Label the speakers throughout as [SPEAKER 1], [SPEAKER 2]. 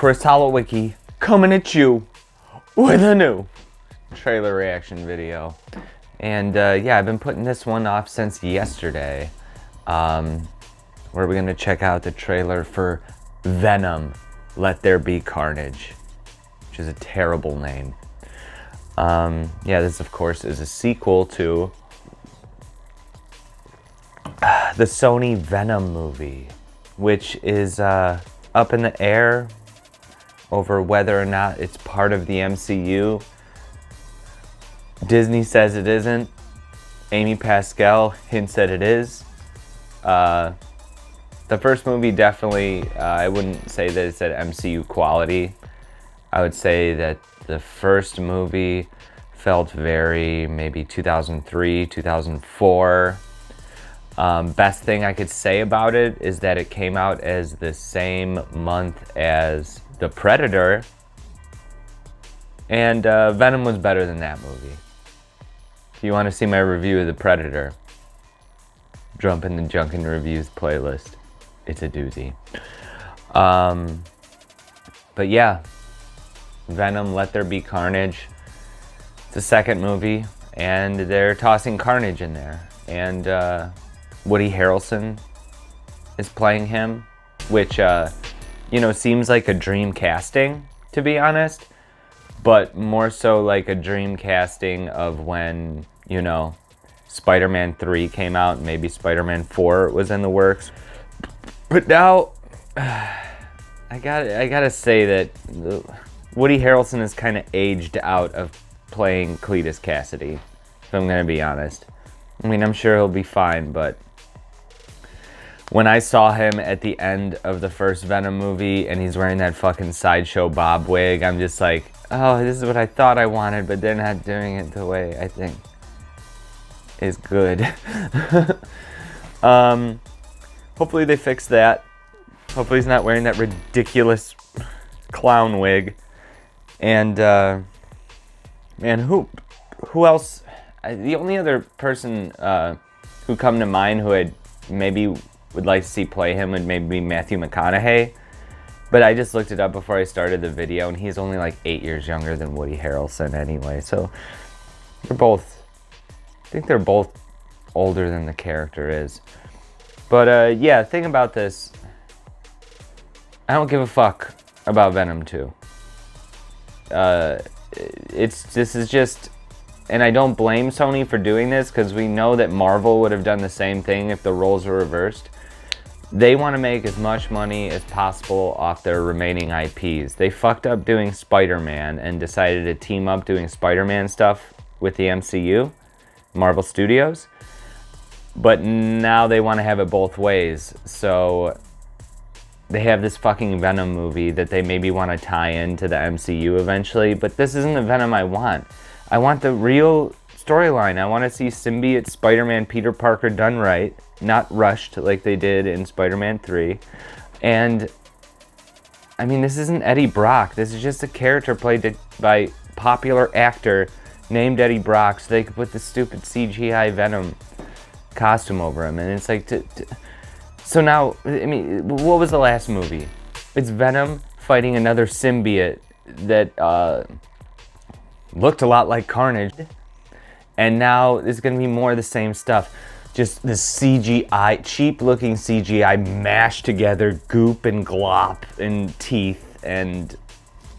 [SPEAKER 1] Chris Holowicki coming at you with a new trailer reaction video. And yeah, I've been putting this one off since yesterday, where we're gonna check out the trailer for Venom, Let There Be Carnage, which is a terrible name. Yeah, this of course is a sequel to the Sony Venom movie, which is up in the air over whether or not it's part of the MCU. Disney says it isn't. Amy Pascal hints that it is. The first movie definitely, I wouldn't say that it's at MCU quality. I would say that the first movie felt very maybe 2003, 2004. Best thing I could say about it is that it came out as the same month as The Predator, and Venom was better than that movie. If you want to see my review of The Predator, jump in the Junkin' Reviews playlist. It's a doozy. But yeah, Venom, Let There Be Carnage. It's the second movie, and they're tossing Carnage in there. And Woody Harrelson is playing him, which, you know, seems like a dream casting, to be honest. But more so like a dream casting of when, you know, Spider-Man 3 came out, and maybe Spider-Man 4 was in the works. But now, I gotta say that Woody Harrelson is kind of aged out of playing Cletus Cassidy, if I'm gonna be honest. I mean, I'm sure he'll be fine, but when I saw him at the end of the first Venom movie and he's wearing that fucking Sideshow Bob wig, I'm just like, oh, this is what I thought I wanted, but they're not doing it the way I think is good. Hopefully they fix that. Hopefully he's not wearing that ridiculous clown wig. And man, who else? The only other person who come to mind who I'd maybe would like to see play him would maybe be Matthew McConaughey. But I just looked it up before I started the video, and he's only like 8 years younger than Woody Harrelson anyway. So they're both, I think they're both older than the character is. But yeah, the thing about this, I don't give a fuck about Venom 2. This is just, and I don't blame Sony for doing this, because we know that Marvel would have done the same thing if the roles were reversed. They want to make as much money as possible off their remaining IPs. They fucked up doing Spider-Man and decided to team up doing Spider-Man stuff with the MCU, Marvel Studios. But now they want to have it both ways. So they have this fucking Venom movie that they maybe want to tie into the MCU eventually. But this isn't the Venom I want. I want the real storyline. I want to see symbiote Spider-Man Peter Parker done right, not rushed like they did in Spider-Man 3. And I mean, this isn't Eddie Brock. This is just a character played by popular actor named Eddie Brock, so they could put the stupid CGI Venom costume over him. And it's like, so now, I mean, what was the last movie? It's Venom fighting another symbiote that looked a lot like Carnage, and now it's gonna be more of the same stuff. Just the CGI, cheap looking CGI mashed together, goop and glop and teeth, and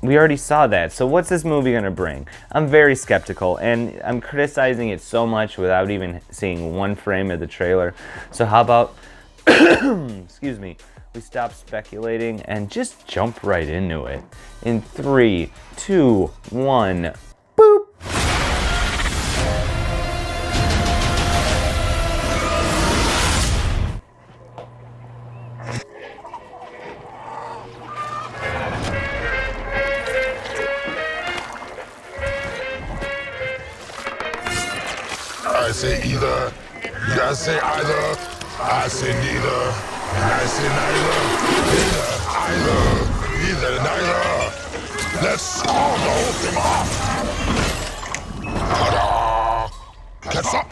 [SPEAKER 1] we already saw that. So what's this movie gonna bring? I'm very skeptical, and I'm criticizing it so much without even seeing one frame of the trailer. So how about, excuse me, we stop speculating and just jump right into it. In 3, 2, 1, boop!
[SPEAKER 2] I say either, you guys say either, I say neither, and I say neither, either, neither. Let's call the whole thing off. Ta-da! Catch up.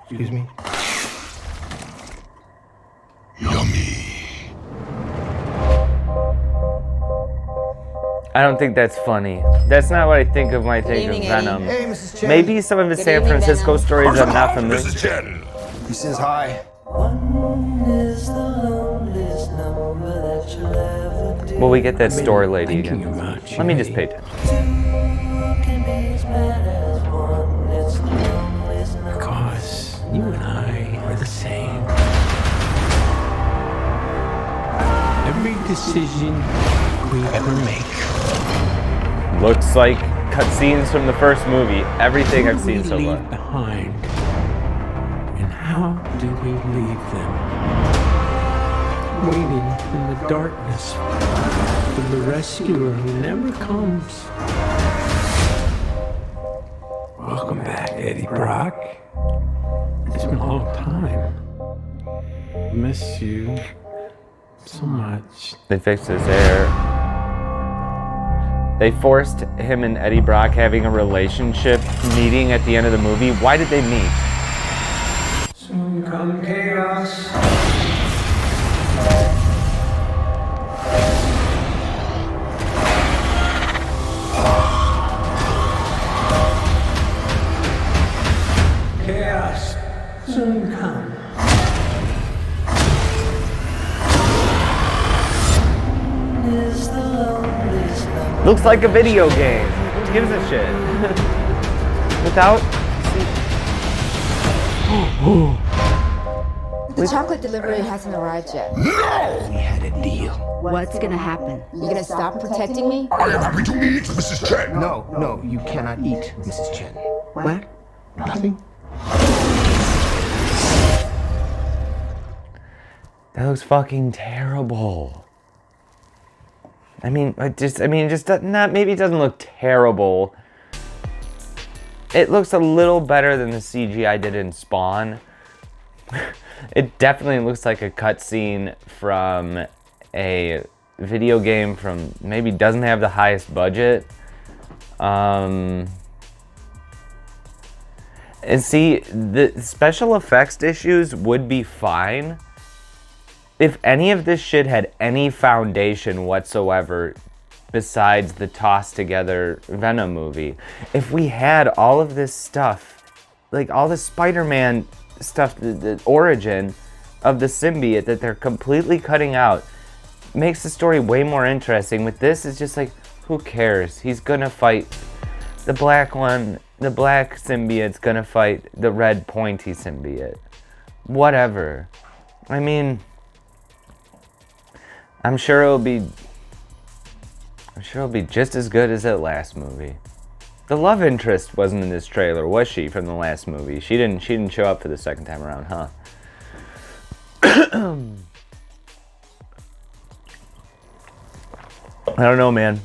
[SPEAKER 3] Excuse me?
[SPEAKER 2] Yummy.
[SPEAKER 1] I don't think that's funny. That's not what I think of when I think of Venom.
[SPEAKER 3] Hey, Mrs. Chen.
[SPEAKER 1] Maybe some of his
[SPEAKER 3] Good
[SPEAKER 1] San
[SPEAKER 3] evening,
[SPEAKER 1] Francisco
[SPEAKER 3] Venom.
[SPEAKER 1] stories I'm not familiar
[SPEAKER 2] Mrs.
[SPEAKER 1] with.
[SPEAKER 2] Chen.
[SPEAKER 3] He says hi.
[SPEAKER 1] Well, we get that store lady
[SPEAKER 4] Thinking
[SPEAKER 1] again.
[SPEAKER 4] about you.
[SPEAKER 1] Let me just pay attention.
[SPEAKER 4] Because you and I are the same. Every decision we ever make.
[SPEAKER 1] Looks like cutscenes from the first movie. Everything I've seen so
[SPEAKER 4] Who do we
[SPEAKER 1] far.
[SPEAKER 4] leave behind? And how do we leave them? Waiting in the darkness for the rescuer who never comes. Welcome back, Eddie Brock. It's been a long time. Miss you so much.
[SPEAKER 1] They fixed his hair. They forced him and Eddie Brock having a relationship meeting at the end of the movie. Why did they meet?
[SPEAKER 4] Soon come chaos. Chaos soon come.
[SPEAKER 1] Looks like a video game. Who gives a shit? Without...
[SPEAKER 5] The chocolate delivery hasn't arrived yet.
[SPEAKER 4] We had a deal.
[SPEAKER 5] What's gonna happen? You gonna stop protecting me?
[SPEAKER 2] I am happy to meet Mrs. Chen.
[SPEAKER 3] No, you cannot eat, Mrs. Chen.
[SPEAKER 5] What?
[SPEAKER 3] Nothing?
[SPEAKER 1] That looks fucking terrible. I mean, just not. Maybe it doesn't look terrible. It looks a little better than the CGI did in Spawn. It definitely looks like a cutscene from a video game from maybe doesn't have the highest budget. And see, the special effects issues would be fine if any of this shit had any foundation whatsoever besides the tossed together Venom movie. If we had all of this stuff, like all the Spider-Man stuff, the origin of the symbiote that they're completely cutting out, makes the story way more interesting. With this, it's just like, who cares? He's gonna fight the black one, the black symbiote's gonna fight the red pointy symbiote. Whatever. I mean, I'm sure it'll be just as good as that last movie. The love interest wasn't in this trailer, was she, from the last movie? She didn't show up for the second time around, huh? I don't know, man.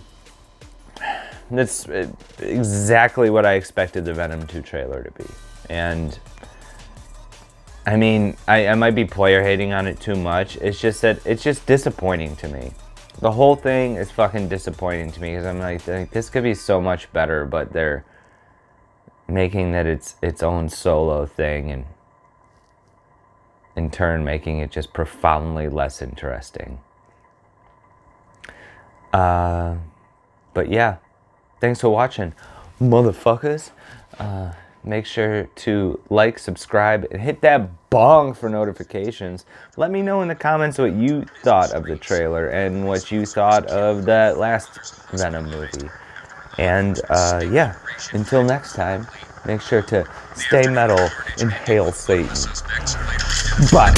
[SPEAKER 1] That's exactly what I expected the Venom 2 trailer to be. And I mean, I might be player hating on it too much. It's just that it's just disappointing to me. The whole thing is fucking disappointing to me because I'm like, this could be so much better, but they're making that its own solo thing and in turn making it just profoundly less interesting. But yeah, thanks for watching, motherfuckers. Make sure to like, subscribe, and hit that bong for notifications. Let me know in the comments what you thought of the trailer and what you thought of that last Venom movie. And yeah, until next time, make sure to stay metal and hail Satan. Bye.